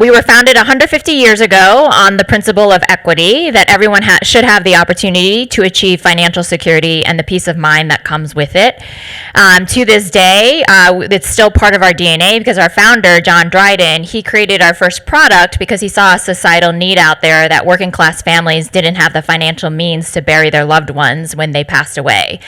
We were founded 150 years ago on the principle of equity, that everyone should have the opportunity to achieve financial security and the peace of mind that comes with it. To this day, it's still part of our DNA because our founder, John Dryden, he created our first product because he saw a societal need out there that working class families didn't have the financial means to bury their loved ones when they passed away.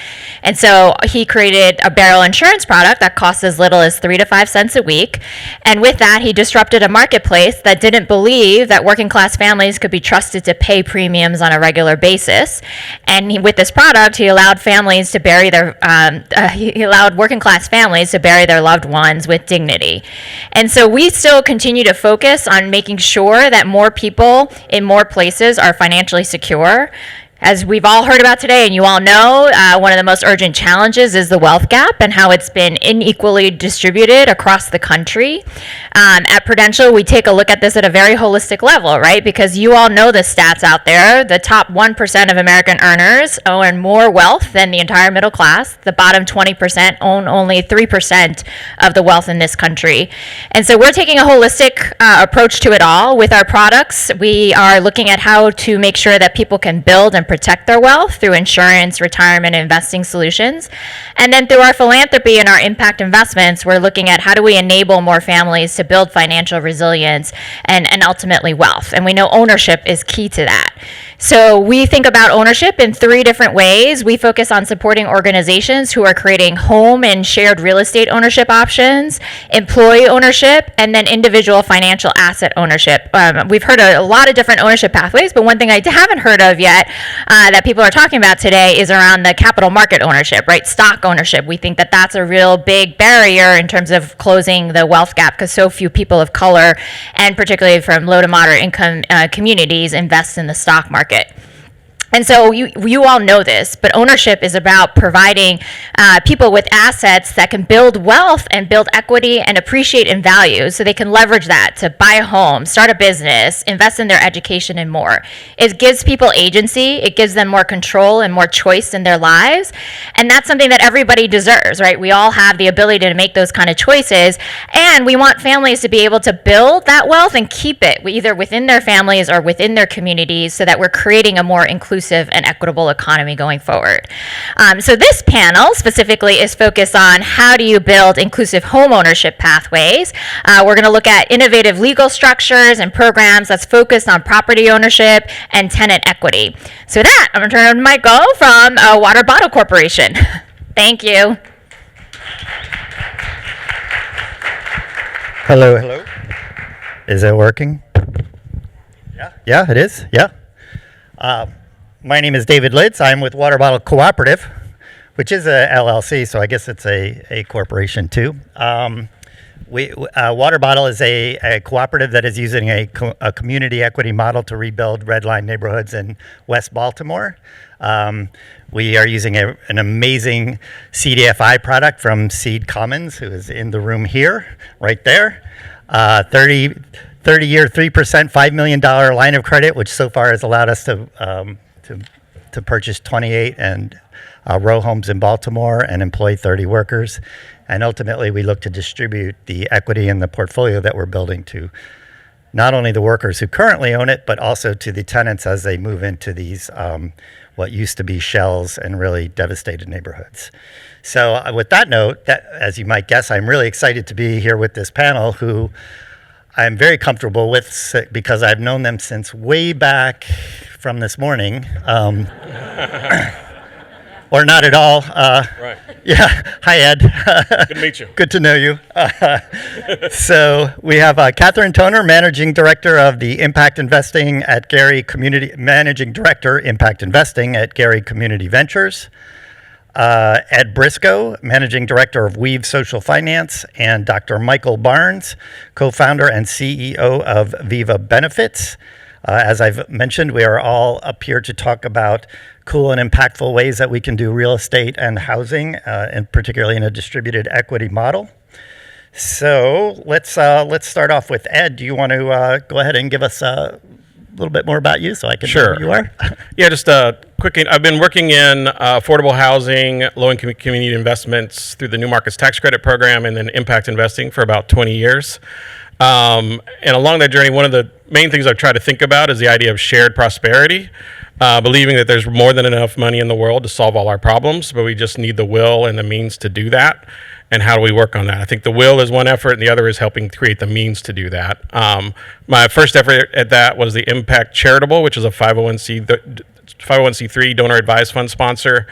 And so he created a burial insurance product that costs as little as 3 to 5 cents a week. And with that, he disrupted a marketplace that didn't believe that working class families could be trusted to pay premiums on a regular basis. And with this product, he allowed families to bury their he allowed working class families to bury their loved ones with dignity. And so we still continue to focus on making sure that more people in more places are financially secure. As we've all heard about today, and you all know, one of the most urgent challenges is the wealth gap and how it's been unequally distributed across the country. At Prudential, we take a look at this at a very holistic level, right? Because you all know the stats out there. The top 1% of American earners own more wealth than the entire middle class. The bottom 20% own only 3% of the wealth in this country. And so we're taking a holistic approach to it all. With our products, we are looking at how to make sure that people can build and protect their wealth through insurance, retirement, and investing solutions. And then through our philanthropy and our impact investments, we're looking at how do we enable more families to build financial resilience and ultimately wealth. And we know ownership is key to that. So we think about ownership in 3 different ways. We focus on supporting organizations who are creating home and shared real estate ownership options, employee ownership, and then individual financial asset ownership. We've heard a lot of different ownership pathways, but one thing I haven't heard of yet that people are talking about today is around the capital market ownership, right? Stock ownership. We think that that's a real big barrier in terms of closing the wealth gap because so few people of color, and particularly from low to moderate income communities, invest in the stock market. And so you all know this, but ownership is about providing people with assets that can build wealth and build equity and appreciate in value so they can leverage that to buy a home, start a business, invest in their education, and more. It gives people agency. It gives them more control and more choice in their lives. And that's something that everybody deserves, right? We all have the ability to make those kind of choices. And we want families to be able to build that wealth and keep it either within their families or within their communities so that we're creating a more inclusive and equitable economy going forward. So this panel specifically is focused on how do you build inclusive home ownership pathways. We're going to look at innovative legal structures and programs that's focused on property ownership and tenant equity. So with that, I'm going to turn over to Michael from Water Bottle Corporation. Thank you. Hello, hello. Is it working? Yeah, it is. Yeah. My name is David Litz. I'm with Water Bottle Cooperative, which is a LLC, so I guess it's a corporation too. Water Bottle is a cooperative that is using a community equity model to rebuild red line neighborhoods in West Baltimore. We are using an amazing CDFI product from Seed Commons, who is in the room here, right there. 30-year, 3%, $5 million line of credit, which so far has allowed us to purchase 28 row homes in Baltimore and employ 30 workers. And ultimately, we look to distribute the equity in the portfolio that we're building to not only the workers who currently own it, but also to the tenants as they move into these what used to be shells and really devastated neighborhoods. So with that note, as you might guess, I'm really excited to be here with this panel who I'm very comfortable with because I've known them since way back from this morning. Or not at all. Right. Yeah. Hi, Ed. Good to meet you. Good to know you. So we have Catherine Toner, Managing Director of the Impact Investing at Gary Community, Managing Director, Impact Investing at Gary Community Ventures. Ed Briscoe, Managing Director of Weave Social Finance, and Dr. Michael Barnes, Co-founder and CEO of Viva Benefits. As I've mentioned, we are all up here to talk about cool and impactful ways that we can do real estate and housing, and particularly in a distributed equity model. So let's start off with Ed. Do you want to go ahead and give us a little bit more about you so I can know who you are? Yeah, just quick. I've been working in affordable housing, low-income community investments through the New Markets Tax Credit Program and then impact investing for about 20 years. And along that journey, one of the main things I've tried to think about is the idea of shared prosperity, believing that there's more than enough money in the world to solve all our problems, but we just need the will and the means to do that. And how do we work on that? I think the will is one effort, and the other is helping create the means to do that. My first effort at that was the Impact Charitable, which is a 501c3 donor advised fund sponsor.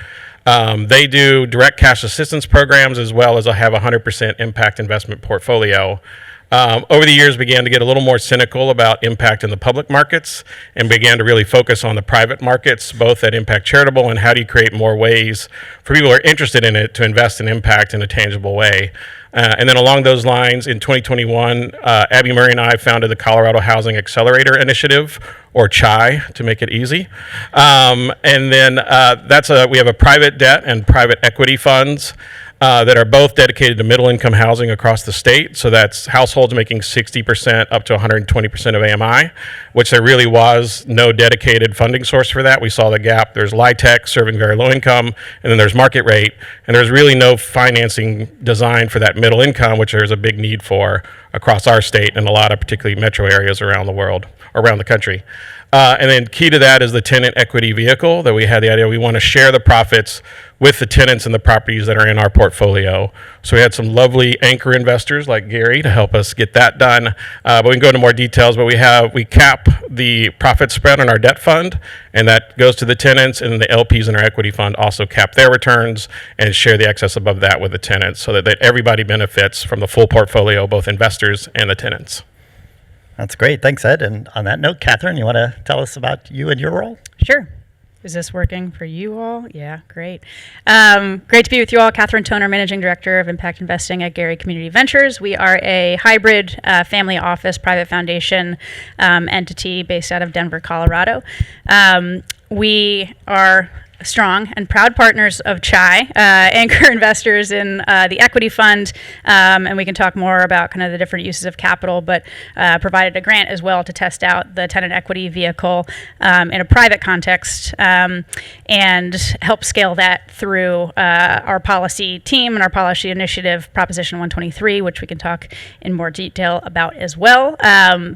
They do direct cash assistance programs as well as have a 100% impact investment portfolio. Over the years, began to get a little more cynical about impact in the public markets and began to really focus on the private markets, both at Impact Charitable and how do you create more ways for people who are interested in it to invest in impact in a tangible way. And then along those lines, in 2021, Abby Murray and I founded the Colorado Housing Accelerator Initiative, or CHI, to make it easy. And then we have a private debt and private equity funds that are both dedicated to middle-income housing across the state. So that's households making 60% up to 120% of AMI, which there really was no dedicated funding source for that. We saw the gap. There's LIHTC serving very low income, and then there's market rate, and there's really no financing designed for that middle income, which there's a big need for across our state and a lot of particularly metro areas around the world, around the country. And then key to that is the tenant equity vehicle that we had the idea we want to share the profits with the tenants and the properties that are in our portfolio. So we had some lovely anchor investors like Gary to help us get that done. But we can go into more details, but we cap the profit spread on our debt fund, and that goes to the tenants, and then the LPs in our equity fund also cap their returns and share the excess above that with the tenants so that everybody benefits from the full portfolio, both investors and the tenants. That's great. Thanks, Ed. And on that note, Catherine, you want to tell us about you and your role? Sure. Is this working for you all? Yeah, great. Great to be with you all. Catherine Toner, Managing Director of Impact Investing at Gary Community Ventures. We are a hybrid family office private foundation entity based out of Denver, Colorado. We are strong and proud partners of CHI, anchor investors in the equity fund, and we can talk more about kind of the different uses of capital, but provided a grant as well to test out the tenant equity vehicle in a private context and help scale that through our policy team and our policy initiative, Proposition 123, which we can talk in more detail about as well.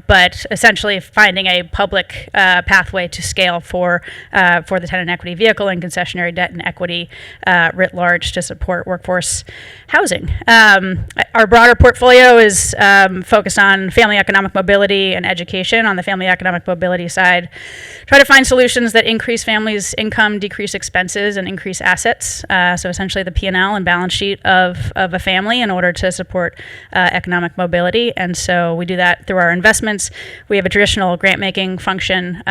But essentially finding a public pathway to scale for the tenant equity vehicle and concessionary debt and equity writ large to support workforce housing. Our broader portfolio is focused on family economic mobility and education. On the family economic mobility side, try to find solutions that increase families' income, decrease expenses, and increase assets. So essentially the P&L and balance sheet of a family in order to support economic mobility. And so we do that through our investments. We have a traditional grant-making function.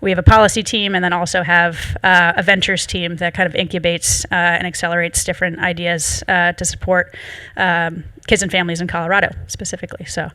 We have a policy team, and then also have a ventures team that kind of incubates and accelerates different ideas to support kids and families in Colorado specifically. So a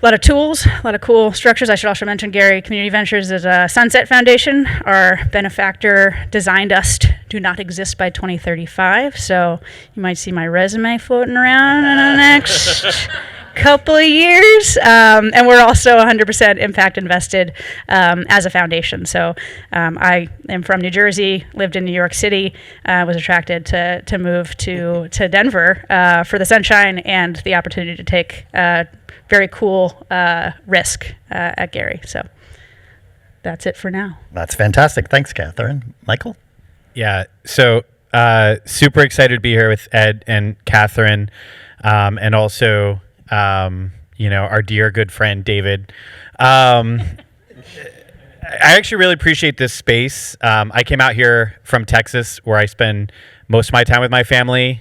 lot of tools, a lot of cool structures. I should also mention Gary Community Ventures is a Sunset Foundation. Our benefactor designed us to do not exist by 2035. So you might see my resume floating around in the next couple of years. And we're also 100% impact invested as a foundation. So I am from New Jersey, lived in New York City, was attracted to move to Denver for the sunshine and the opportunity to take very cool risk at Gary. So that's it for now. That's fantastic. Thanks, Catherine. Michael? Yeah, so super excited to be here with Ed and Catherine, and also our dear good friend David. I actually really appreciate this space. I came out here from Texas, where I spend most of my time with my family.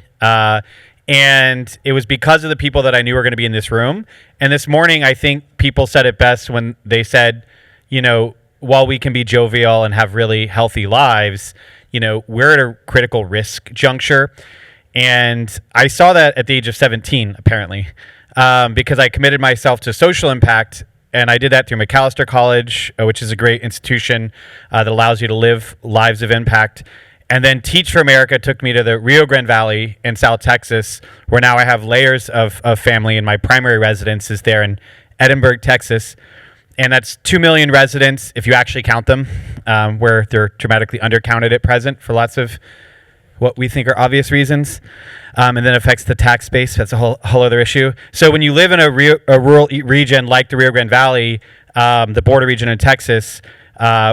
And it was because of the people that I knew were going to be in this room. And this morning, I think people said it best when they said, while we can be jovial and have really healthy lives, we're at a critical risk juncture. And I saw that at the age of 17, apparently, because I committed myself to social impact. And I did that through McAllister College, which is a great institution that allows you to live lives of impact. And then Teach for America took me to the Rio Grande Valley in South Texas, where now I have layers of family, and my primary residence is there in Edinburgh, Texas. And that's 2 million residents, if you actually count them, where they're dramatically undercounted at present for lots of what we think are obvious reasons, and then affects the tax base. That's a whole other issue. So when you live in a rural region like the Rio Grande Valley, the border region in Texas,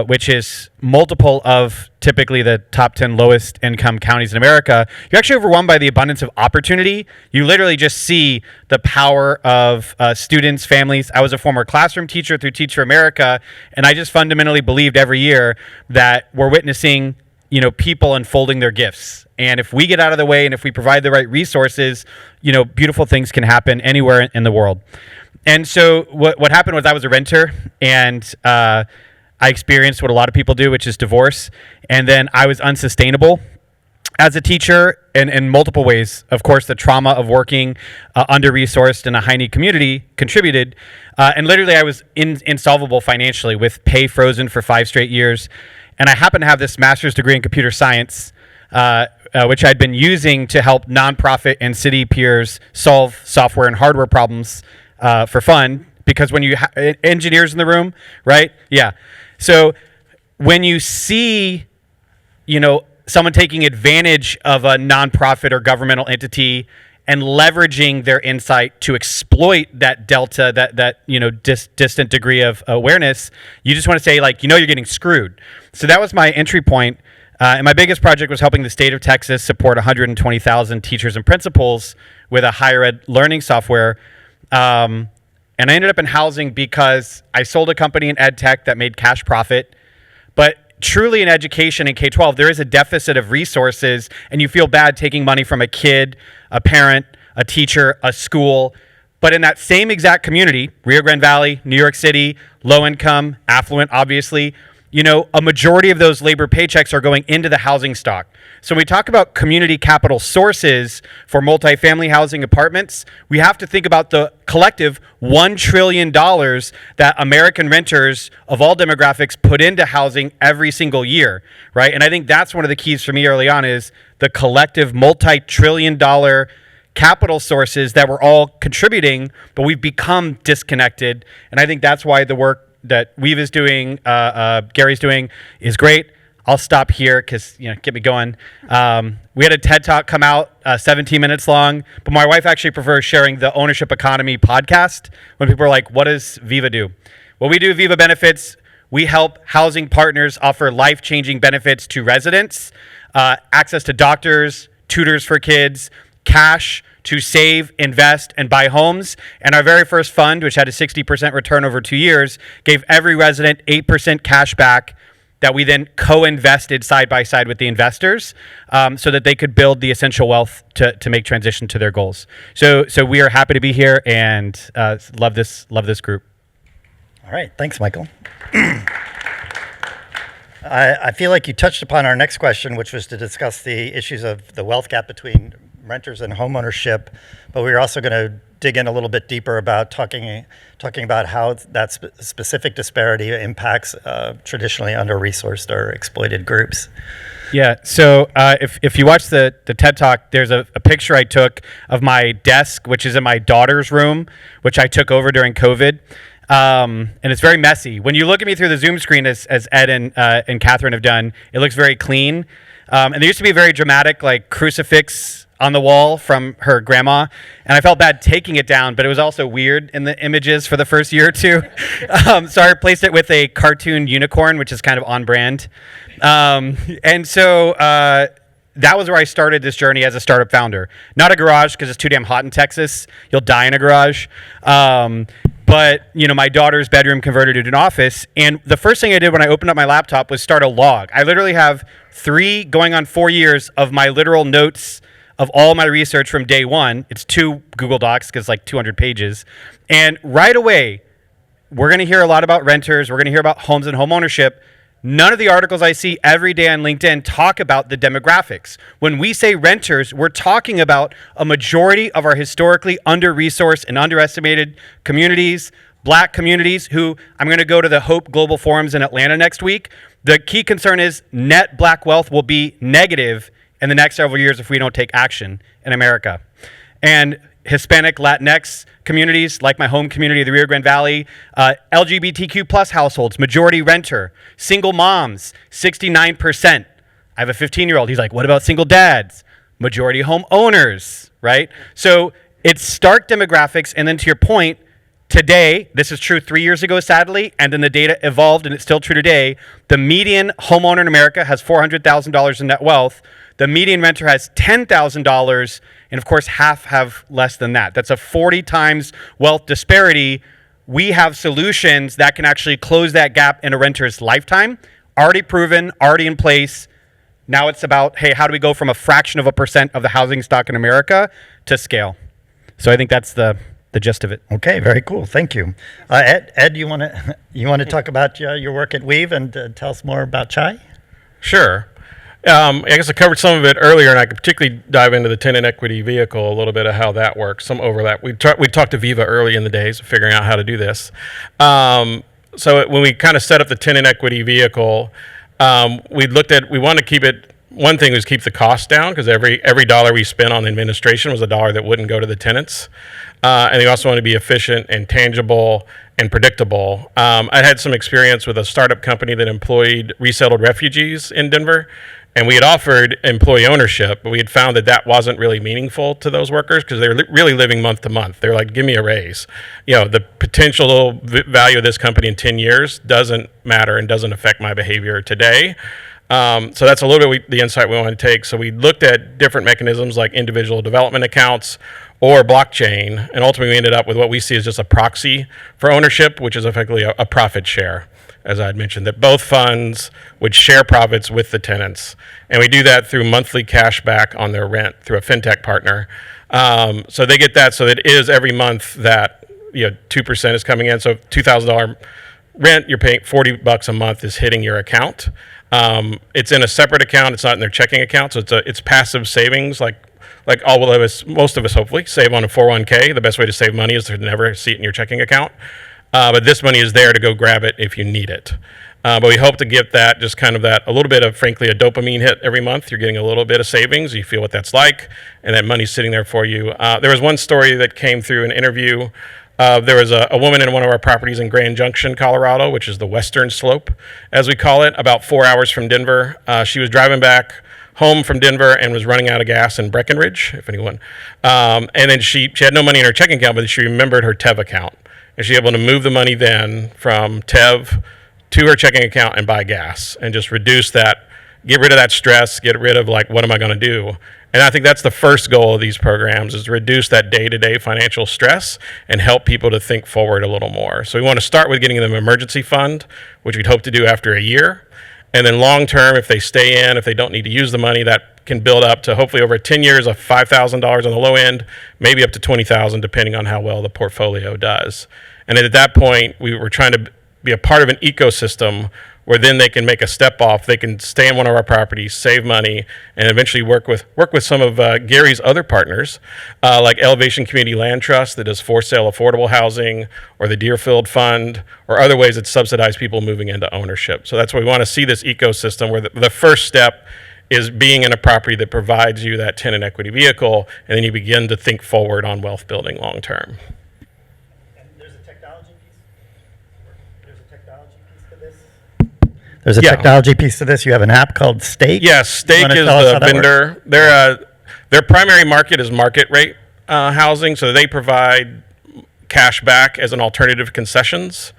which is multiple of typically the top 10 lowest income counties in America, you're actually overwhelmed by the abundance of opportunity. You literally just see the power of students, families. I was a former classroom teacher through Teach for America, and I just fundamentally believed every year that we're witnessing, people unfolding their gifts. And if we get out of the way and if we provide the right resources, beautiful things can happen anywhere in the world. And so what happened was I was a renter, and I experienced what a lot of people do, which is divorce. And then I was unsustainable as a teacher in multiple ways. Of course, the trauma of working under-resourced in a high-need community contributed. And literally, I was insolvable financially with pay frozen for 5 straight years. And I happened to have this master's degree in computer science, which I'd been using to help nonprofit and city peers solve software and hardware problems for fun. Because when you engineers in the room, right? Yeah. So when you see, someone taking advantage of a nonprofit or governmental entity and leveraging their insight to exploit that delta, that distant degree of awareness, you just want to say, you're getting screwed. So that was my entry point. And my biggest project was helping the state of Texas support 120,000 teachers and principals with a higher ed learning software. And I ended up in housing because I sold a company in ed tech that made cash profit. But truly in education in K-12, there is a deficit of resources, and you feel bad taking money from a kid, a parent, a teacher, a school. But in that same exact community, Rio Grande Valley, New York City, low income, affluent, obviously, a majority of those labor paychecks are going into the housing stock. So when we talk about community capital sources for multifamily housing apartments, we have to think about the collective $1 trillion that American renters of all demographics put into housing every single year, right? And I think that's one of the keys for me early on is the collective multi-trillion-dollar capital sources that we're all contributing, but we've become disconnected. And I think that's why the work that Weave is doing, Gary's doing, is great. I'll stop here because, get me going. We had a TED Talk come out, 17 minutes long, but my wife actually prefers sharing the Ownership Economy podcast when people are like, what does Viva do? Well, we do Viva Benefits. We help housing partners offer life-changing benefits to residents, access to doctors, tutors for kids, cash to save, invest, and buy homes. And our very first fund, which had a 60% return over 2 years, gave every resident 8% cash back that we then co-invested side by side with the investors so that they could build the essential wealth to make transition to their goals. So we are happy to be here and love this group. All right. Thanks, Michael. I feel like you touched upon our next question, which was to discuss the issues of the wealth gap between renters and homeownership, but we're also going to dig in a little bit deeper about talking about how that specific disparity impacts traditionally under-resourced or exploited groups. Yeah, so if you watch the TED Talk, there's a picture I took of my desk, which is in my daughter's room, which I took over during COVID. And it's very messy. When you look at me through the Zoom screen, as Ed and Catherine have done, it looks very clean. And there used to be a very dramatic crucifix on the wall from her grandma, and I felt bad taking it down, but it was also weird in the images for the first year or two. So I replaced it with a cartoon unicorn, which is kind of on brand. And so that was where I started this journey as a startup founder. Not a garage, because it's too damn hot in Texas. You'll die in a garage. But, my daughter's bedroom converted into an office. And the first thing I did when I opened up my laptop was start a log. I literally have 3 going on 4 years of my literal notes of all my research from day one. It's 2 Google Docs because it's 200 pages. And right away, we're going to hear a lot about renters. We're going to hear about homes and home ownership. None of the articles I see every day on LinkedIn talk about the demographics. When we say renters, we're talking about a majority of our historically under-resourced and underestimated communities, Black communities who, I'm going to go to the Hope Global Forums in Atlanta next week. The key concern is net Black wealth will be negative in the next several years if we don't take action in America. And Hispanic, Latinx communities, like my home community of the Rio Grande Valley, LGBTQ plus households, majority renter, single moms, 69% I have a 15-year-old. He's like, what about single dads? Majority home owners, right? So it's stark demographics. And then to your point, today, this is true 3 years ago, sadly, and then the data evolved and it's still true today. The median homeowner in America has $400,000 in net wealth. The median renter has $10,000, and of course, half have less than that. That's a 40 times wealth disparity. We have solutions that can actually close that gap in a renter's lifetime. Already proven, already in place. Now it's about, hey, how do we go from a fraction of a percent of the housing stock in America to scale? So I think that's the gist of it. Okay, very cool. Thank you. Ed, you want to talk about your work at Weave and tell us more about Chai? Sure. I guess I covered some of it earlier, and I could particularly dive into the tenant equity vehicle, a little bit of how that works, some overlap. We talked to Viva early in the days of figuring out how to do this. So when we kind of set up the tenant equity vehicle, we wanted to keep it, one thing was keep the cost down, because every dollar we spent on administration was a dollar that wouldn't go to the tenants. And we also want to be efficient and tangible and predictable. I had some experience with a startup company that employed resettled refugees in Denver, and we had offered employee ownership, but we had found that wasn't really meaningful to those workers because they were really living month to month. They're like, give me a raise. The potential value of this company in 10 years doesn't matter and doesn't affect my behavior today. So that's a little bit the insight we want to take. So we looked at different mechanisms like individual development accounts or blockchain, and ultimately we ended up with what we see as just a proxy for ownership, which is effectively a profit share, as I had mentioned, that both funds would share profits with the tenants. And we do that through monthly cash back on their rent through a fintech partner. So they get that, so that it is every month that 2% is coming in. So $2,000 rent, you're paying $40 a month is hitting your account. It's in a separate account. It's not in their checking account. So it's passive savings, like all of us, most of us hopefully, save on a 401k. The best way to save money is to never see it in your checking account. But this money is there to go grab it if you need it. But we hope to get that, just kind of a little bit of, frankly, a dopamine hit every month. You're getting a little bit of savings. You feel what that's like, and that money's sitting there for you. There was one story that came through an interview. There was a woman in one of our properties in Grand Junction, Colorado, which is the western slope, as we call it, about 4 hours from Denver. She was driving back home from Denver and was running out of gas in Breckenridge, if anyone. And then she had no money in her checking account, but she remembered her TEV account. And she was able to move the money then from TEV to her checking account and buy gas and just reduce that, get rid of that stress, get rid of what am I going to do? And I think that's the first goal of these programs, is to reduce that day-to-day financial stress and help people to think forward a little more. So we want to start with getting them an emergency fund, which we'd hope to do after a year. And then long-term, if they stay in, if they don't need to use the money, that can build up to hopefully over 10 years of $5,000 on the low end, maybe up to $20,000 depending on how well the portfolio does. And then at that point, we were trying to be a part of an ecosystem where then they can make a step off. They can stay in one of our properties, save money, and eventually work with some of Gary's other partners, like Elevation Community Land Trust that does for sale affordable housing, or the Deerfield Fund, or other ways that subsidize people moving into ownership. So that's why we want to see this ecosystem where the first step is being in a property that provides you that tenant equity vehicle, and then you begin to think forward on wealth building long term. There's a technology piece to this. You have an app called Stake. Yes, Stake is the vendor. Their primary market is market rate housing, so they provide cash back as an alternative to concessions.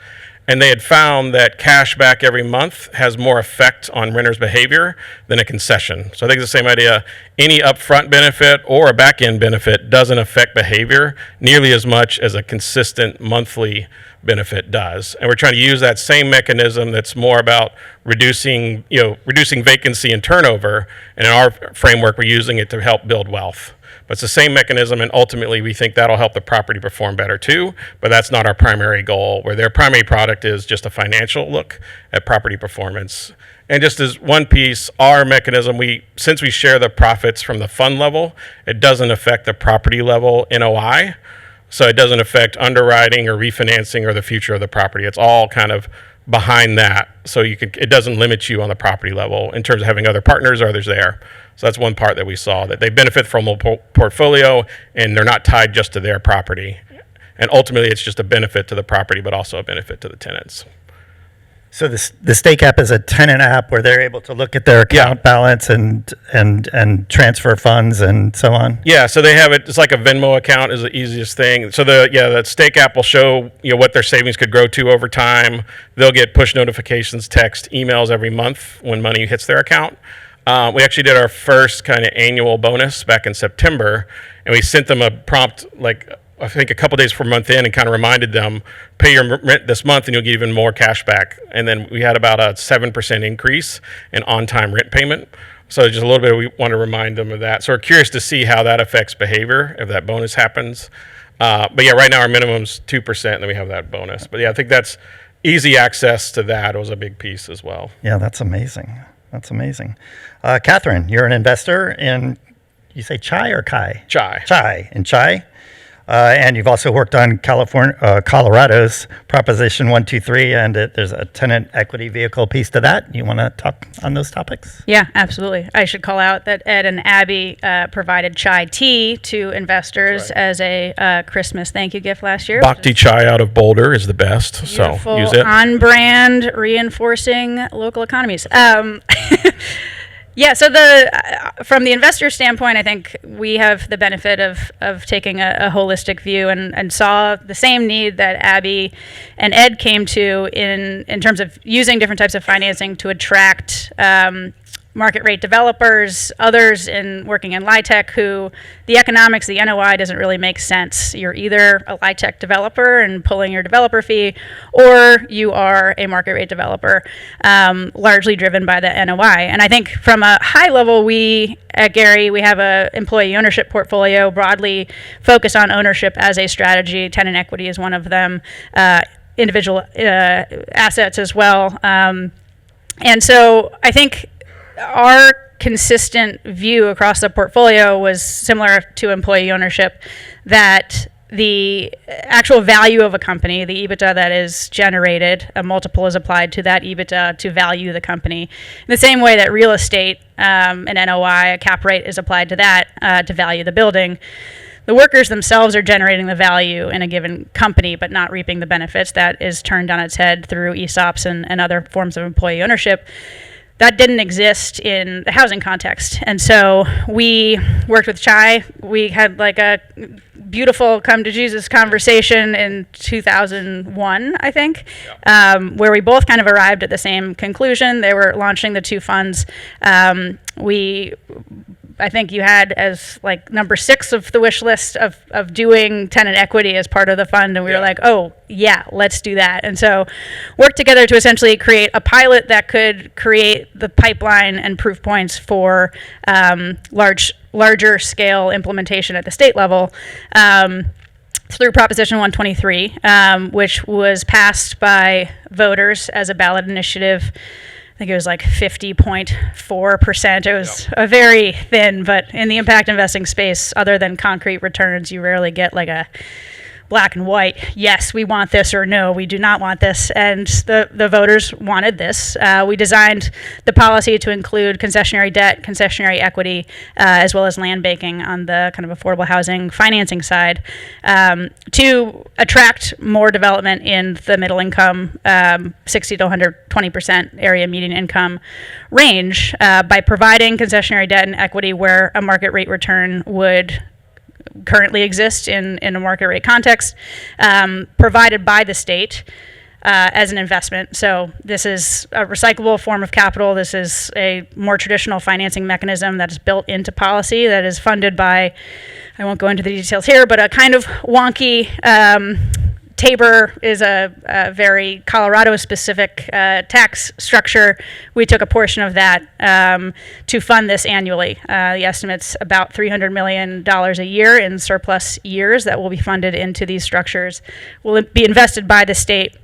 And they had found that cash back every month has more effect on renters' behavior than a concession. So I think it's the same idea. Any upfront benefit or a back-end benefit doesn't affect behavior nearly as much as a consistent monthly benefit does. And we're trying to use that same mechanism that's more about reducing vacancy and turnover. And in our framework, we're using it to help build wealth. But it's the same mechanism, and ultimately we think that'll help the property perform better too, but that's not our primary goal, where their primary product is just a financial look at property performance. And just as one piece, our mechanism, since we share the profits from the fund level, it doesn't affect the property level NOI, so it doesn't affect underwriting or refinancing or the future of the property. It's all kind of behind that, so it doesn't limit you on the property level in terms of having other partners or others there. So that's one part that we saw, that they benefit from a portfolio and they're not tied just to their property. And ultimately, it's just a benefit to the property, but also a benefit to the tenants. So the stake app is a tenant app where they're able to look at their account balance and transfer funds and so on. Yeah, so they have it. It's like a Venmo account is the easiest thing. So the stake app will show what their savings could grow to over time. They'll get push notifications, text, emails every month when money hits their account. We actually did our first kind of annual bonus back in September, and we sent them a prompt I think a couple days before month end and kind of reminded them, pay your rent this month and you'll get even more cash back. And then we had about a 7% increase in on-time rent payment. So just a little bit, we want to remind them of that. So we're curious to see how that affects behavior if that bonus happens. But yeah, right now our minimum's 2%, and then we have that bonus. But yeah, I think that's easy access to that was a big piece as well. Yeah, that's amazing. That's amazing. Catherine, you're an investor in, you say chai or kai? Chai. Chai. In chai. And you've also worked on Colorado's Proposition 123, and there's a tenant equity vehicle piece to that. You want to talk on those topics? Yeah, absolutely. I should call out that Ed and Abby provided chai tea to investors as a Christmas thank you gift last year. Bhakti chai out of Boulder is the best, so use it. On-brand, reinforcing local economies. Yeah, so from the investor standpoint, I think we have the benefit of taking a holistic view and saw the same need that Abby and Ed came to in terms of using different types of financing to attract market rate developers, others in working in LIHTC who the economics, the NOI doesn't really make sense. You're either a LIHTC developer and pulling your developer fee, or you are a market rate developer, largely driven by the NOI. And I think from a high level, we at Gary, we have a employee ownership portfolio broadly focused on ownership as a strategy. Tenant equity is one of them, individual assets as well. And so I think our consistent view across the portfolio was similar to employee ownership, that the actual value of a company, the EBITDA that is generated, a multiple is applied to that EBITDA to value the company. In the same way that real estate, an NOI, a cap rate is applied to that to value the building. The workers themselves are generating the value in a given company, but not reaping the benefits. That is turned on its head through ESOPs and other forms of employee ownership. That didn't exist in the housing context. And so we worked with Chai. We had like a beautiful come to Jesus conversation in 2001, I think, where we both kind of arrived at the same conclusion. They were launching the two funds. I think you had as like number 6 of the wish list of doing tenant equity as part of the fund. And we were like, oh yeah, let's do that. And so worked together to essentially create a pilot that could create the pipeline and proof points for larger scale implementation at the state level. Through Proposition 123, which was passed by voters as a ballot initiative. I think it was like 50.4%. It was a very thin, but in the impact investing space, other than concrete returns, you rarely get like a black and white, yes, we want this, or no, we do not want this. And the voters wanted this. We designed the policy to include concessionary debt, concessionary equity, as well as land banking on the kind of affordable housing financing side, to attract more development in the middle income, 60 to 120% area median income range, by providing concessionary debt and equity where a market rate return would currently exist in a market rate context, provided by the state as an investment. So this is a recyclable form of capital. This is a more traditional financing mechanism that is built into policy, that is funded by, I won't go into the details here, but a kind of wonky Tabor is a very Colorado-specific tax structure. We took a portion of that to fund this annually. The estimate's about $300 million a year in surplus years that will be funded into these structures. Will be invested by the state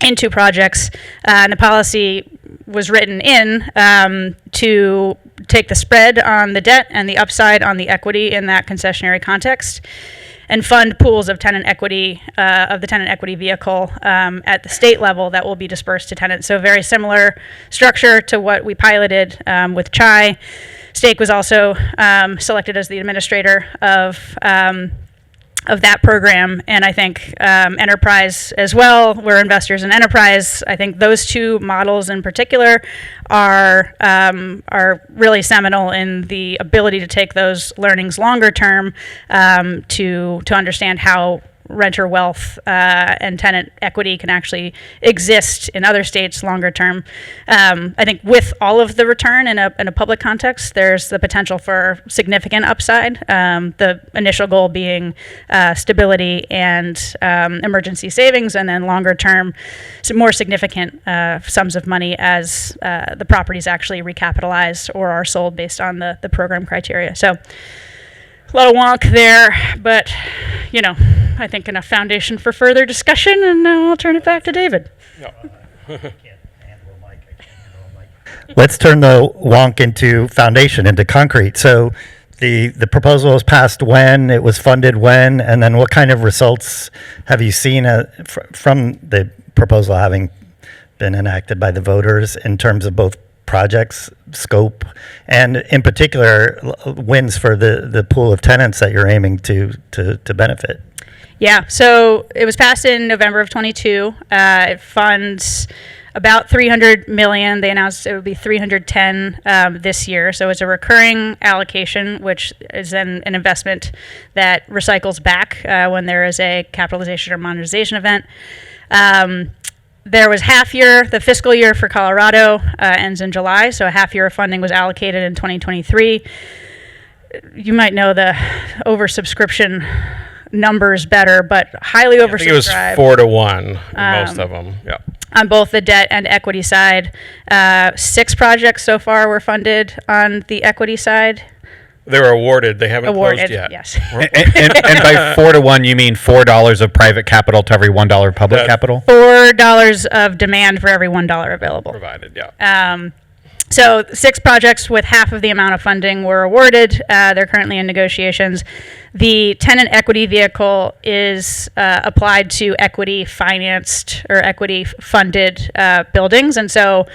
into projects, and the policy was written in to take the spread on the debt and the upside on the equity in that concessionary context, and fund pools of tenant equity, of the tenant equity vehicle at the state level that will be dispersed to tenants. So very similar structure to what we piloted with Chai. Stake was also selected as the administrator of that program, and I think enterprise as well. We're investors in enterprise. I think those two models in particular are really seminal in the ability to take those learnings longer term to understand how renter wealth and tenant equity can actually exist in other states longer term. I think with all of the return in a public context, there's the potential for significant upside. The initial goal being stability and emergency savings, and then longer term, some more significant sums of money as the properties actually recapitalized or are sold based on the program criteria. So a lot of wonk there, but I think enough foundation for further discussion, and now I'll turn it back to David. Let's turn the wonk into foundation, into concrete. So the proposal was passed when, it was funded when, and then what kind of results have you seen from the proposal having been enacted by the voters in terms of both projects, scope, and in particular wins for the pool of tenants that you're aiming to benefit? Yeah, so it was passed in November of 22. It funds about $300 million. They announced it would be $310 this year. So it's a recurring allocation, which is then an investment that recycles back when there is a capitalization or monetization event. There was half year, the fiscal year for Colorado ends in July, so a half year of funding was allocated in 2023. You might know the oversubscription numbers better, but highly oversubscribed. I think it was 4-1 in most of them. Yeah. On both the debt and equity side. 6 projects so far were funded on the equity side. They were awarded. They haven't Awarded, closed yet. yes. And by 4-1, you mean $4 of private capital to every $1 public That- capital? $4 of demand for every $1 available. Provided, yeah. So 6 projects with half of the amount of funding were awarded. They're currently in negotiations. The tenant equity vehicle is applied to equity financed or equity funded buildings, and so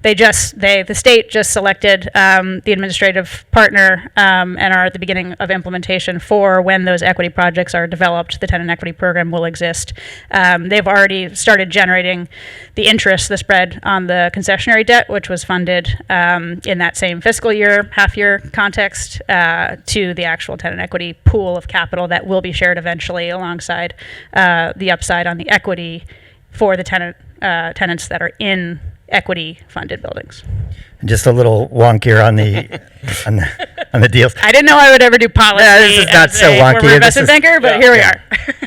the state just selected the administrative partner and are at the beginning of implementation for when those equity projects are developed. The tenant equity program will exist. They've already started generating the interest, the spread on the concessionary debt, which was funded in that same fiscal year, half-year context, to the actual tenant equity pool of capital that will be shared eventually alongside the upside on the equity for the tenants that are in equity-funded buildings. And just a little wonkier on the deals. I didn't know I would ever do policy. Yeah, this is not as so a wonky. former This investment is- banker, but here we are.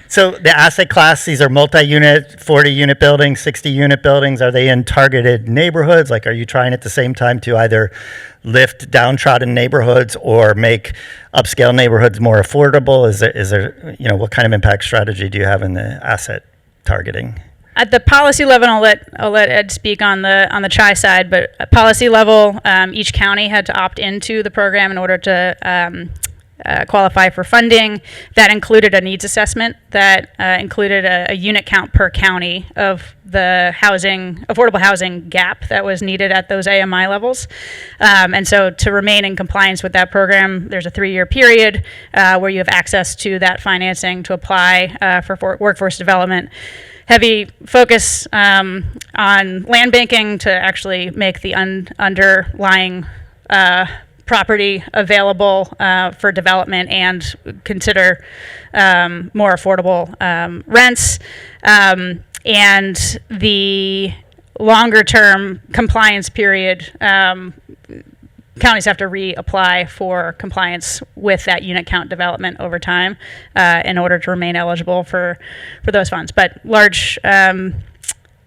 So the asset class, these are multi-unit, 40-unit buildings, 60-unit buildings. Are they in targeted neighborhoods? Like, are you trying at the same time to either lift downtrodden neighborhoods or make upscale neighborhoods more affordable? Is there what kind of impact strategy do you have in the asset targeting? At the policy level, and I'll let Ed speak on the CHI side, but at policy level, each county had to opt into the program in order to qualify for funding. That included a needs assessment that included a unit count per county of the affordable housing gap that was needed at those AMI levels. And so to remain in compliance with that program, there's a 3-year period where you have access to that financing to apply for workforce development. Heavy focus on land banking to actually make the underlying property available for development and consider more affordable rents. And the longer term compliance period, counties have to reapply for compliance with that unit count development over time in order to remain eligible for those funds. But large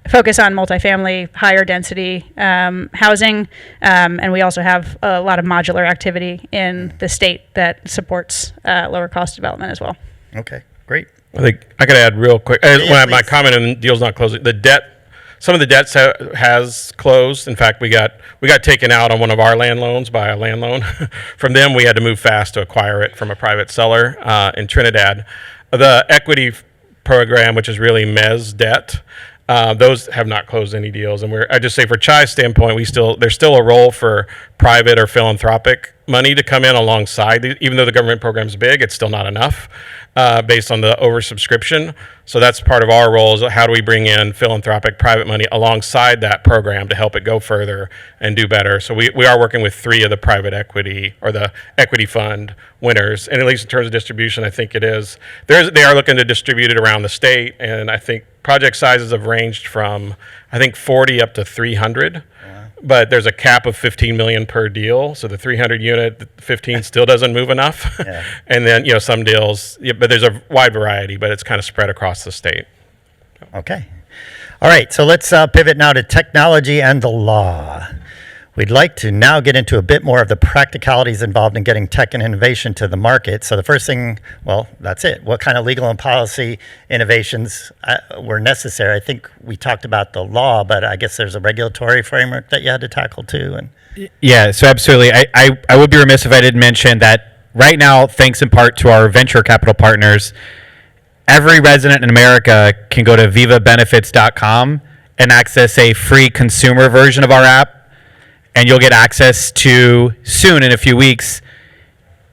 focus on multifamily, higher density housing, and we also have a lot of modular activity in the state that supports lower cost development as well. Okay, great. I think I could add real quick. Yeah, My please. comment on deals not closing. The debt, some of the debts has closed. In fact, we got taken out on one of our land loans by a land loan. From them, we had to move fast to acquire it from a private seller in Trinidad. The equity program, which is really mezz debt, those have not closed any deals. And I just say for CHI's standpoint, there's still a role for private or philanthropic money to come in alongside. Even though the government program's big, it's still not enough. based on the oversubscription. So that's part of our role, is how do we bring in philanthropic private money alongside that program to help it go further and do better. So we are working with 3 of the private equity or the equity fund winners, and at least in terms of distribution, I think it is. They are looking to distribute it around the state, and I think project sizes have ranged from, I think, 40 up to 300. But there's a cap of 15 million per deal, so the 300 unit, the 15 still doesn't move enough. Yeah. And then some deals, but there's a wide variety, but it's kind of spread across the state. Okay. All right, so let's pivot now to technology and the law. We'd like to now get into a bit more of the practicalities involved in getting tech and innovation to the market. So the first thing, well, that's it. What kind of legal and policy innovations were necessary? I think we talked about the law, but I guess there's a regulatory framework that you had to tackle too. And Yeah, so absolutely. I would be remiss if I didn't mention that right now, thanks in part to our venture capital partners, every resident in America can go to vivabenefits.com and access a free consumer version of our app. And you'll get access to, soon in a few weeks,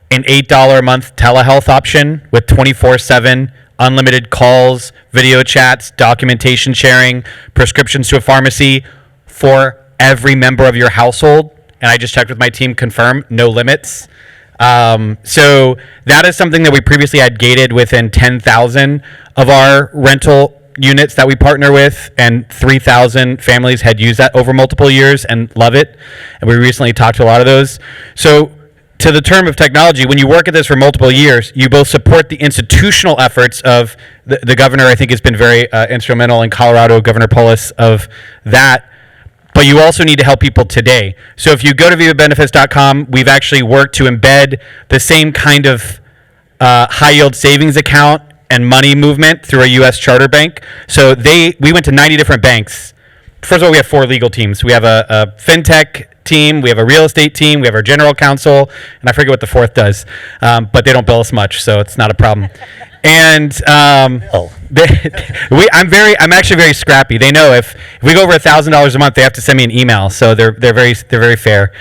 an $8 a month telehealth option with 24/7 unlimited calls, video chats, documentation sharing, prescriptions to a pharmacy for every member of your household. And I just checked with my team, confirm, no limits. So that is something that we previously had gated within 10,000 of our rental units that we partner with, and 3,000 families had used that over multiple years and love it. And we recently talked to a lot of those. So to the term of technology, when you work at this for multiple years, you both support the institutional efforts of the governor. I think has been very instrumental in Colorado, Governor Polis, of that. But you also need to help people today. So if you go to vivabenefits.com, we've actually worked to embed the same kind of high yield savings account and money movement through a U.S. charter bank. So we went to 90 different banks. First of all, we have 4 legal teams. We have a fintech team, we have a real estate team, we have our general counsel, and I forget what the 4th does, but they don't bill us much, so it's not a problem. And I'm actually very scrappy. They know if we go over $1,000 a month, they have to send me an email. So they're very fair.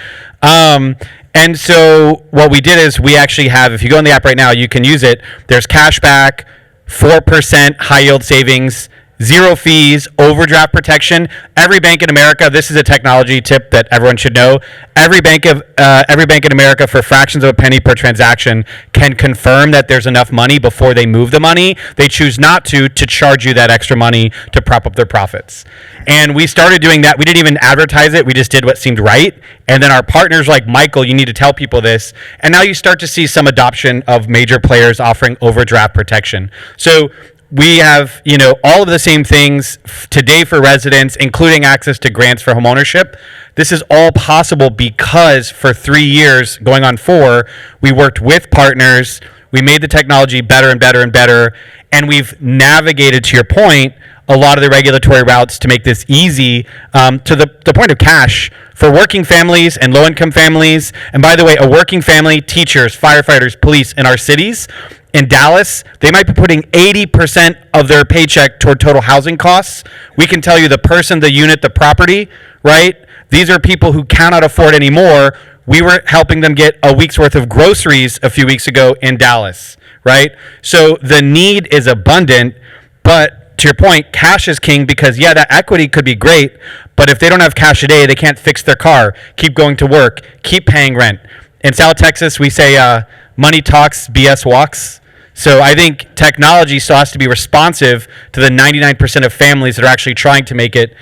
And so what we did is we actually have, if you go in the app right now, you can use it. There's cash back, 4% high yield savings, 0 fees, overdraft protection. Every bank in America, this is a technology tip that everyone should know. Every bank in America, for fractions of a penny per transaction, can confirm that there's enough money before they move the money. They choose not to charge you that extra money to prop up their profits. And we started doing that. We didn't even advertise it. We just did what seemed right. And then our partners like, Michael, you need to tell people this. And now you start to see some adoption of major players offering overdraft protection. So we have, all of the same things today for residents, including access to grants for homeownership. This is all possible because for 3 years, going on 4, we worked with partners. We made the technology better and better and better. And we've navigated, to your point, a lot of the regulatory routes to make this easy, to the point of cash for working families and low-income families. And by the way, a working family, teachers, firefighters, police in our cities. In Dallas, they might be putting 80% of their paycheck toward total housing costs. We can tell you the person, the unit, the property, right? These are people who cannot afford anymore. We were helping them get a week's worth of groceries a few weeks ago in Dallas, right? So the need is abundant, but to your point, cash is king because, that equity could be great, but if they don't have cash today, they can't fix their car, keep going to work, keep paying rent. In South Texas, we say money talks, BS walks. So I think technology still has to be responsive to the 99% of families that are actually trying to make it.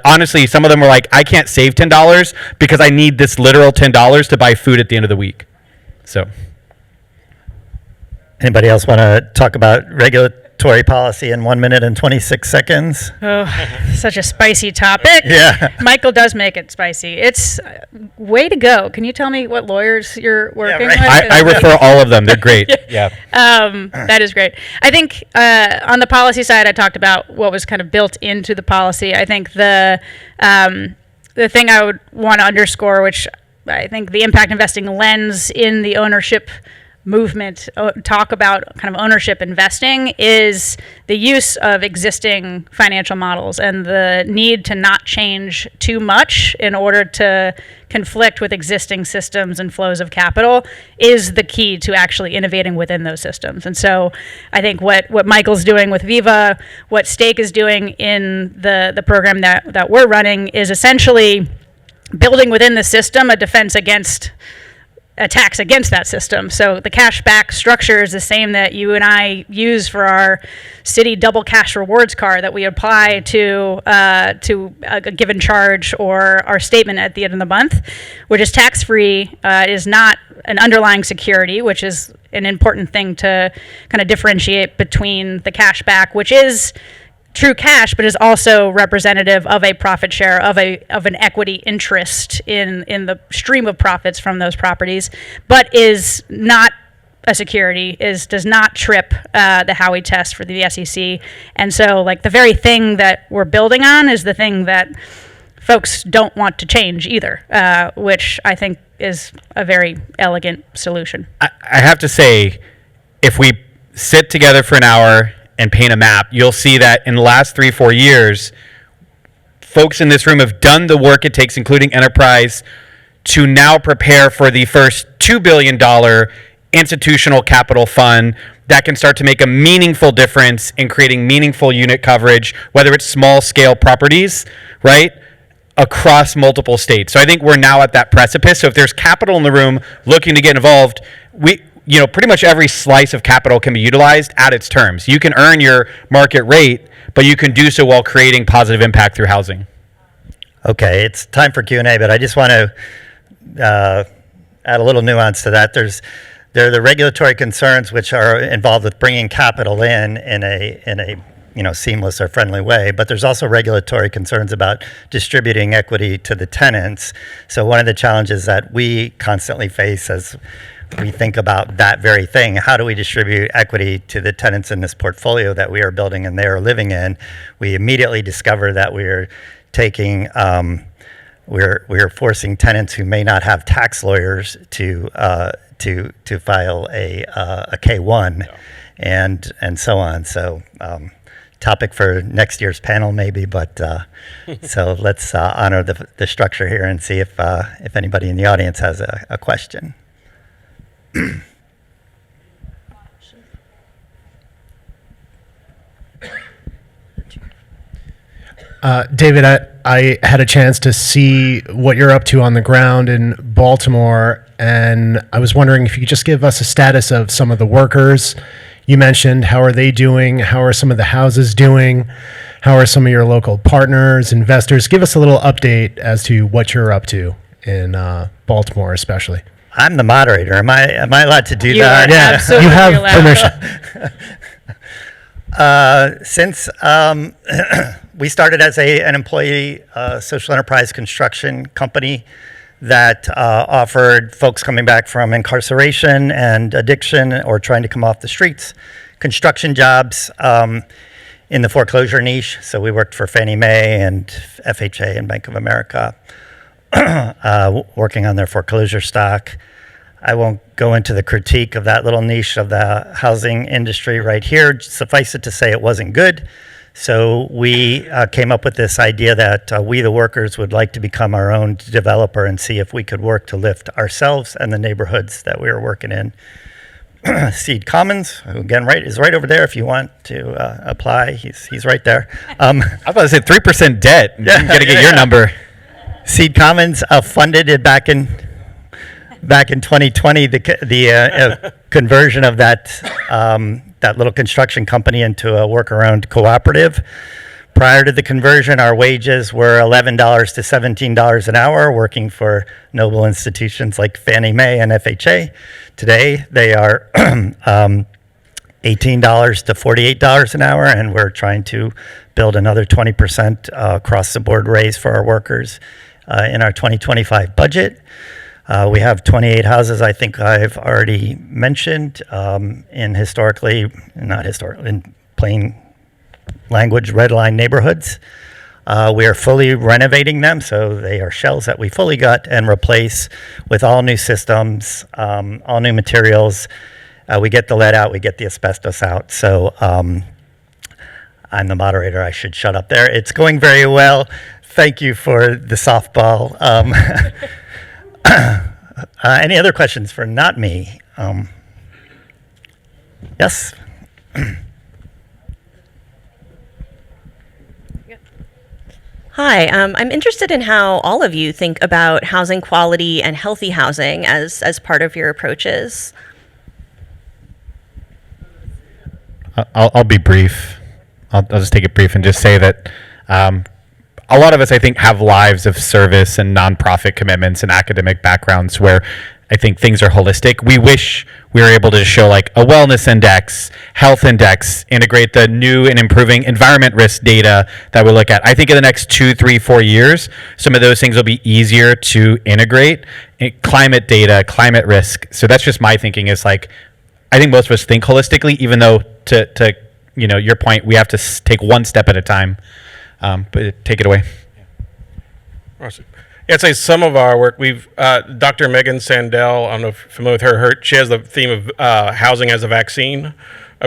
Honestly, some of them are like, I can't save $10 because I need this literal $10 to buy food at the end of the week. So, anybody else want to talk about regulatory policy in 1 minute and 26 seconds? Oh, such a spicy topic. Yeah. Michael does make it spicy. It's way to go. Can you tell me what lawyers you're working right. with? I refer all of them. They're great. Yeah. That is great. I think on the policy side, I talked about what was kind of built into the policy. I think the thing I would want to underscore, which I think the impact investing lens in the ownership movement talk about kind of ownership investing is the use of existing financial models and the need to not change too much in order to conflict with existing systems and flows of capital is the key to actually innovating within those systems. And so I think what Michael's doing with Viva, what Stake is doing in the program that we're running is essentially building within the system a defense against attacks against that system. So the cash back structure is the same that you and I use for our city double cash rewards card that we apply to a given charge or our statement at the end of the month, which is tax free. Is not an underlying security, which is an important thing to kind of differentiate between the cash back, which is true cash, but is also representative of a profit share of an equity interest in the stream of profits from those properties, but is not a security, does not trip the Howey test for the SEC. And so like the very thing that we're building on is the thing that folks don't want to change either, which I think is a very elegant solution. I have to say, if we sit together for an hour and paint a map, you'll see that in the last 3-4 years, folks in this room have done the work it takes, including enterprise, to now prepare for the first $2 billion institutional capital fund that can start to make a meaningful difference in creating meaningful unit coverage, whether it's small scale properties, right, across multiple states. So I think we're now at that precipice. So if there's capital in the room looking to get involved, pretty much every slice of capital can be utilized at its terms. You can earn your market rate, but you can do so while creating positive impact through housing. Okay, it's time for Q&A, but I just want to add a little nuance to that. There are the regulatory concerns which are involved with bringing capital in a seamless or friendly way, but there's also regulatory concerns about distributing equity to the tenants. So one of the challenges that we constantly face as we think about that very thing, how do we distribute equity to the tenants in this portfolio that we are building and they are living in? We immediately discover that we are taking, we're forcing tenants who may not have tax lawyers to file a K-1 and so on. So topic for next year's panel maybe, but so let's honor the structure here and see if anybody in the audience has a question. David, I had a chance to see what you're up to on the ground in Baltimore, and I was wondering if you could just give us a status of some of the workers you mentioned. How are they doing? How are some of the houses doing? How are some of your local partners, investors? Give us a little update as to what you're up to in Baltimore especially. I'm the moderator. Am I allowed to do You that? are Yeah, absolutely you have allowed. permission. Since we started as an employee social enterprise construction company that offered folks coming back from incarceration and addiction or trying to come off the streets construction jobs in the foreclosure niche. So we worked for Fannie Mae and FHA and Bank of America, working on their foreclosure stock. I won't go into the critique of that little niche of the housing industry right here. Suffice it to say it wasn't good. So we came up with this idea that we, the workers, would like to become our own developer and see if we could work to lift ourselves and the neighborhoods that we were working in. Seed Commons, who again is right over there if you want to apply. He's right there. I thought I said 3% debt. You got to get your number. Seed Commons funded it back in 2020 the conversion of that little construction company into a work-around cooperative. Prior to the conversion, our wages were $11 to $17 an hour, working for noble institutions like Fannie Mae and FHA. Today, they are $18 to $48 an hour, and we're trying to build another 20% across-the-board raise for our workers in our 2025 budget. We have 28 houses, I think I've already mentioned, in plain language, red line neighborhoods. We are fully renovating them, so they are shells that we fully gut and replace with all new systems, all new materials. We get the lead out, we get the asbestos out. So I'm the moderator, I should shut up there. It's going very well. Thank you for the softball. Any other questions for not me? Yes? Hi, I'm interested in how all of you think about housing quality and healthy housing as part of your approaches. I'll be brief. I'll just take it brief and just say that a lot of us, I think, have lives of service and nonprofit commitments and academic backgrounds where I think things are holistic. We wish we were able to show like a wellness index, health index, integrate the new and improving environment risk data that we look at. I think in the next 2, 3, 4 years, some of those things will be easier to integrate. Climate data, climate risk. So that's just my thinking is like, I think most of us think holistically, even though to your point, we have to take one step at a time. But take it away. Awesome. Yeah, I'd say some of our work, we've, Dr. Megan Sandell, I don't know if you're familiar with her, she has the theme of housing as a vaccine.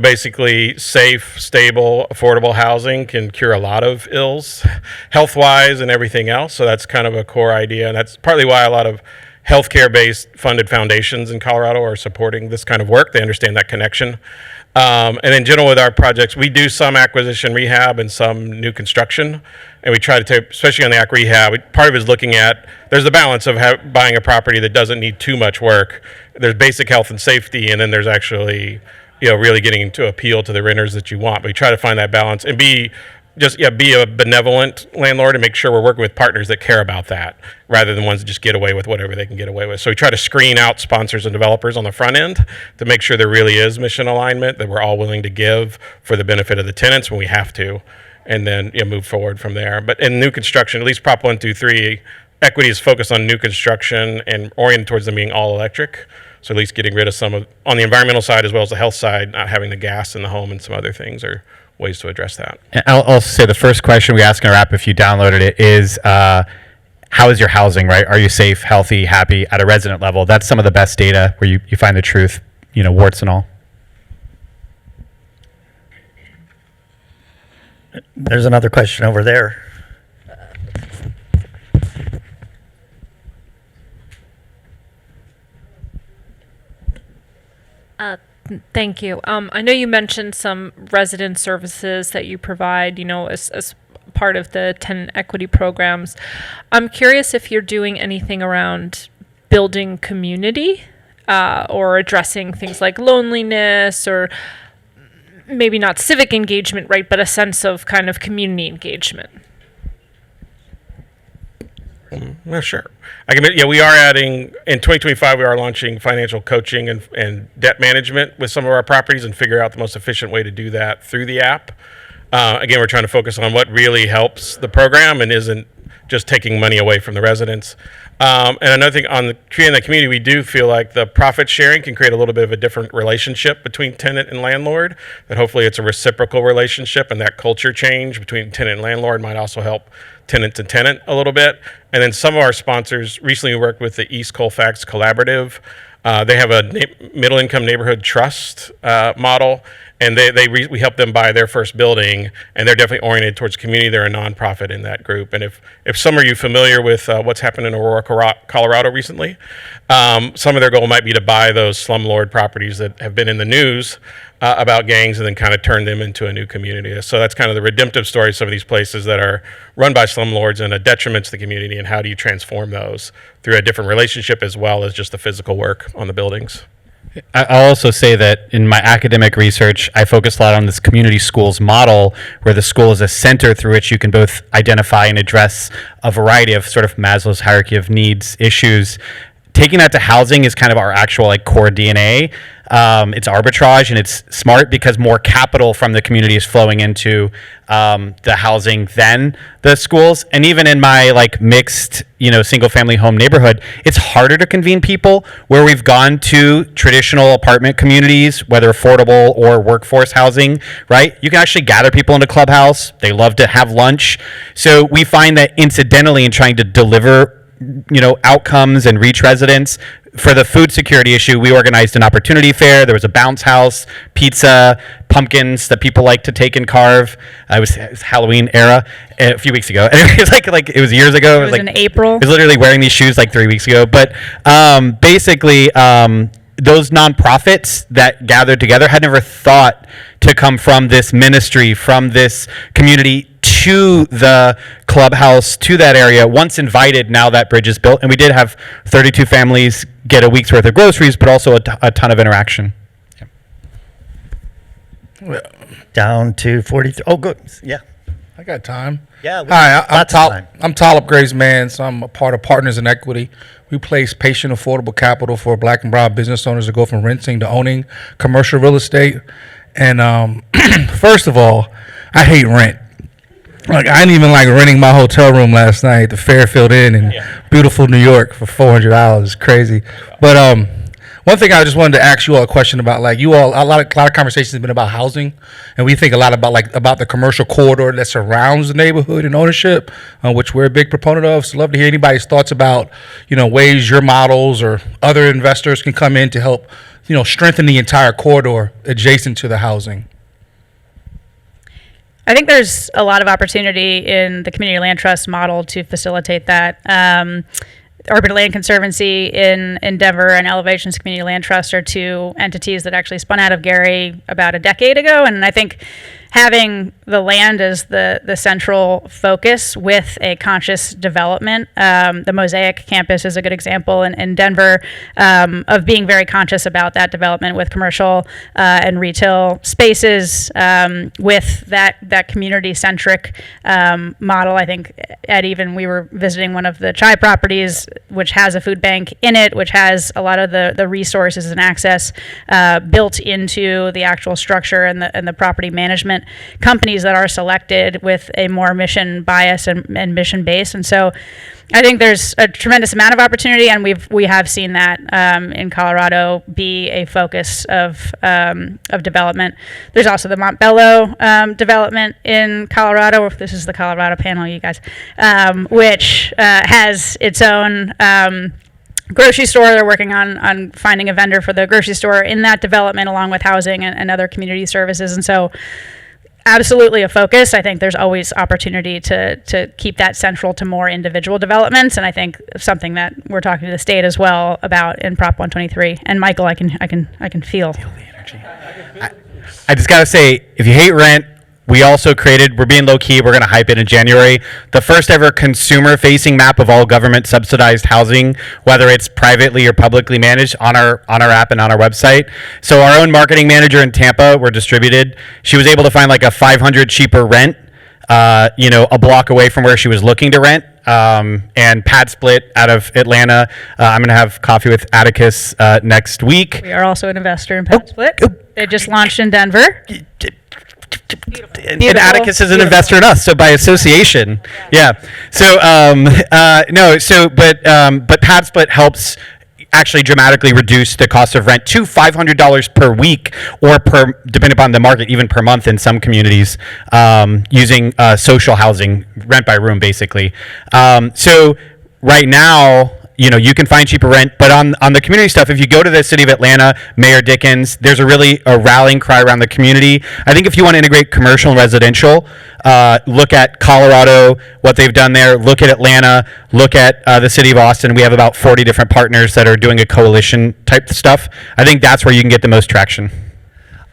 Basically, safe, stable, affordable housing can cure a lot of ills, health-wise and everything else. So that's kind of a core idea. And that's partly why a lot of healthcare-based funded foundations in Colorado are supporting this kind of work. They understand that connection. And in general with our projects, we do some acquisition rehab and some new construction. And we try to take, especially on the ac rehab, part of it is looking at, there's the balance of buying a property that doesn't need too much work. There's basic health and safety, and then there's actually, really getting to appeal to the renters that you want. But we try to find that balance and be a benevolent landlord and make sure we're working with partners that care about that rather than ones that just get away with whatever they can get away with. So we try to screen out sponsors and developers on the front end to make sure there really is mission alignment that we're all willing to give for the benefit of the tenants when we have to, and then move forward from there. But in new construction, at least Prop 123, equity is focused on new construction and oriented towards them being all electric. So at least getting rid of some of, on the environmental side as well as the health side, not having the gas in the home and some other things are ways to address that. I'll say the first question we ask in our app, if you downloaded it, is how is your housing, right? Are you safe, healthy, happy at a resident level? That's some of the best data where you find the truth, warts and all. There's another question over there. Thank you. I know you mentioned some resident services that you provide, as part of the tenant equity programs. I'm curious if you're doing anything around building community or addressing things like loneliness or maybe not civic engagement, right, but a sense of kind of community engagement. Well, sure. We are adding, in 2025, we are launching financial coaching and debt management with some of our properties and figure out the most efficient way to do that through the app. Again, we're trying to focus on what really helps the program and isn't just taking money away from the residents. And another thing, in the community, we do feel like the profit sharing can create a little bit of a different relationship between tenant and landlord, that hopefully it's a reciprocal relationship, and that culture change between tenant and landlord might also help tenant to tenant a little bit. And then some of our sponsors, recently we worked with the East Colfax Collaborative. They have a middle income neighborhood trust model, and we help them buy their first building, and they're definitely oriented towards community. They're a nonprofit in that group. And if some of you familiar with what's happened in Aurora, Colorado recently, some of their goal might be to buy those slumlord properties that have been in the news about gangs and then kind of turn them into a new community. So that's kind of the redemptive story of some of these places that are run by slumlords and a detriment to the community, and how do you transform those through a different relationship as well as just the physical work on the buildings. I'll also say that in my academic research, I focus a lot on this community schools model, where the school is a center through which you can both identify and address a variety of sort of Maslow's hierarchy of needs issues, taking that to housing is kind of our actual like core DNA. It's arbitrage and it's smart because more capital from the community is flowing into the housing than the schools. And even in my like mixed, single family home neighborhood, it's harder to convene people. Where we've gone to traditional apartment communities, whether affordable or workforce housing, right? You can actually gather people in a clubhouse. They love to have lunch. So we find that incidentally in trying to deliver outcomes and reach residents. For the food security issue, we organized an opportunity fair. There was a bounce house, pizza, pumpkins that people like to take and carve. It was Halloween era a few weeks ago. It was like it was years ago. It was like in April. I was literally wearing these shoes like 3 weeks ago. But basically, those nonprofits that gathered together had never thought to come from this ministry, from this community to the clubhouse, to that area. Once invited, now that bridge is built. And we did have 32 families get a week's worth of groceries, but also a ton of interaction. Down to 43. Oh, good. Yeah. I got time. Yeah. Hi, lots of time. I'm Talib Gray's man, so I'm a part of Partners in Equity. We place patient affordable capital for Black and brown business owners to go from renting to owning commercial real estate. And first of all, I hate rent. Like, I didn't even like renting my hotel room last night, the Fairfield Inn in beautiful New York for $400. It's crazy. But one thing I just wanted to ask you all a question about, like, you all, a lot of conversations have been about housing, and we think a lot about the commercial corridor that surrounds the neighborhood and ownership, which we're a big proponent of. So love to hear anybody's thoughts about, ways your models or other investors can come in to help, strengthen the entire corridor adjacent to the housing. I think there's a lot of opportunity in the community land trust model to facilitate that. Urban Land Conservancy in Denver and Elevations Community Land Trust are two entities that actually spun out of Gary about a decade ago. And I think having the land as the central focus with a conscious development, the Mosaic campus is a good example in Denver of being very conscious about that development with commercial and retail spaces, with that community-centric model. I think, Ed, even we were visiting one of the Chai properties, which has a food bank in it, which has a lot of the resources and access built into the actual structure and the property management companies that are selected with a more mission bias and mission base. And so I think there's a tremendous amount of opportunity, and we have seen that in Colorado be a focus of development. There's also the Montbello development in Colorado. This is the Colorado panel, you guys, which has its own grocery store. They're working on finding a vendor for the grocery store in that development, along with housing and other community services. And so absolutely a focus. I think there's always opportunity to keep that central to more individual developments, and I think something that we're talking to the state as well about in Prop 123. And Michael, I can feel the energy. I just gotta say, if you hate rent, we also created, we're being low key, we're gonna hype it in January, the first ever consumer facing map of all government subsidized housing, whether it's privately or publicly managed, on our app and on our website. So our own marketing manager in Tampa, we're distributed, she was able to find like a $500 cheaper rent, a block away from where she was looking to rent. And Pad Split out of Atlanta. I'm going to have coffee with Atticus next week. We are also an investor in Pad Split. They just launched in Denver. And Atticus is an investor in us, so by association, yeah. So but Pad Split helps actually dramatically reduce the cost of rent to $500 per week, or depending upon the market, even per month in some communities, using social housing, rent by room, basically. So right now, you can find cheaper rent, but on the community stuff, if you go to the city of Atlanta, Mayor Dickens, there's a rallying cry around the community. I think if you want to integrate commercial and residential, look at Colorado, what they've done there, look at Atlanta, look at the city of Austin. We have about 40 different partners that are doing a coalition type stuff. I think that's where you can get the most traction.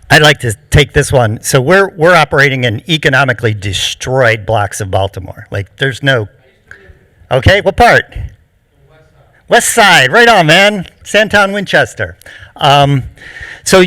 I'd like to take this one. So we're operating in economically destroyed blocks of Baltimore. Like, there's no... Okay, what part? West Side, right on, man. Sandtown, Winchester. So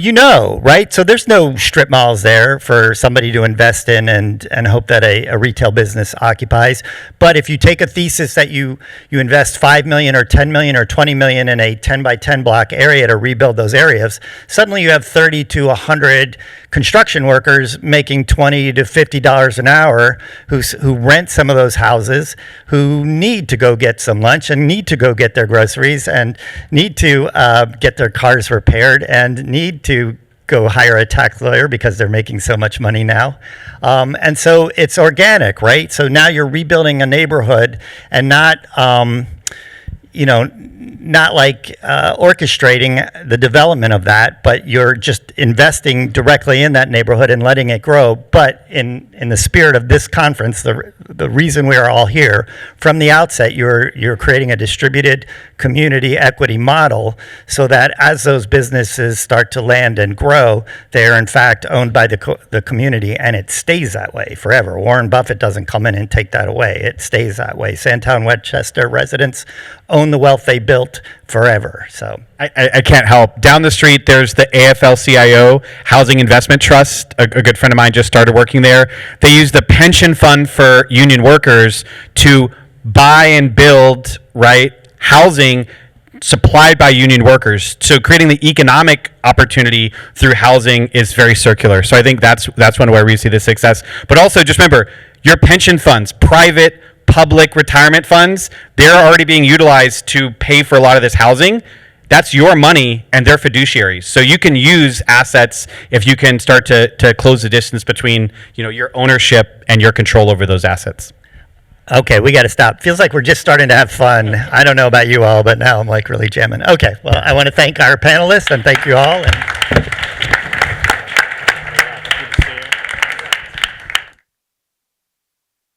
right? So there's no strip malls there for somebody to invest in and hope that a retail business occupies. But if you take a thesis that you invest $5 million or $10 million or $20 million in a 10 by 10 block area to rebuild those areas, suddenly you have 30 to 100 construction workers making $20 to $50 an hour who rent some of those houses, who need to go get some lunch and need to go get their groceries and need to get their cars repaired and need to go hire a tax lawyer because they're making so much money now. And so it's organic, right? So now you're rebuilding a neighborhood and not like orchestrating the development of that, but you're just investing directly in that neighborhood and letting it grow. But in the spirit of this conference, the reason we are all here, from the outset, you're creating a distributed community equity model so that as those businesses start to land and grow, they are in fact owned by the community, and it stays that way forever. Warren Buffett doesn't come in and take that away. It stays that way. Sandtown, Winchester residents own the wealth they built forever. So I can't help. Down the street, there's the AFL-CIO Housing Investment Trust. A good friend of mine just started working there. They use the pension fund for union workers to buy and build, right, housing supplied by union workers. So creating the economic opportunity through housing is very circular. So I think that's one where we see the success. But also just remember, your pension funds, private, public retirement funds, they're already being utilized to pay for a lot of this housing. That's your money and they're fiduciaries. So you can use assets if you can start to close the distance between, your ownership and your control over those assets. Okay, we got to stop. Feels like we're just starting to have fun. I don't know about you all, but now I'm like really jamming. Okay, well, I want to thank our panelists and thank you all. And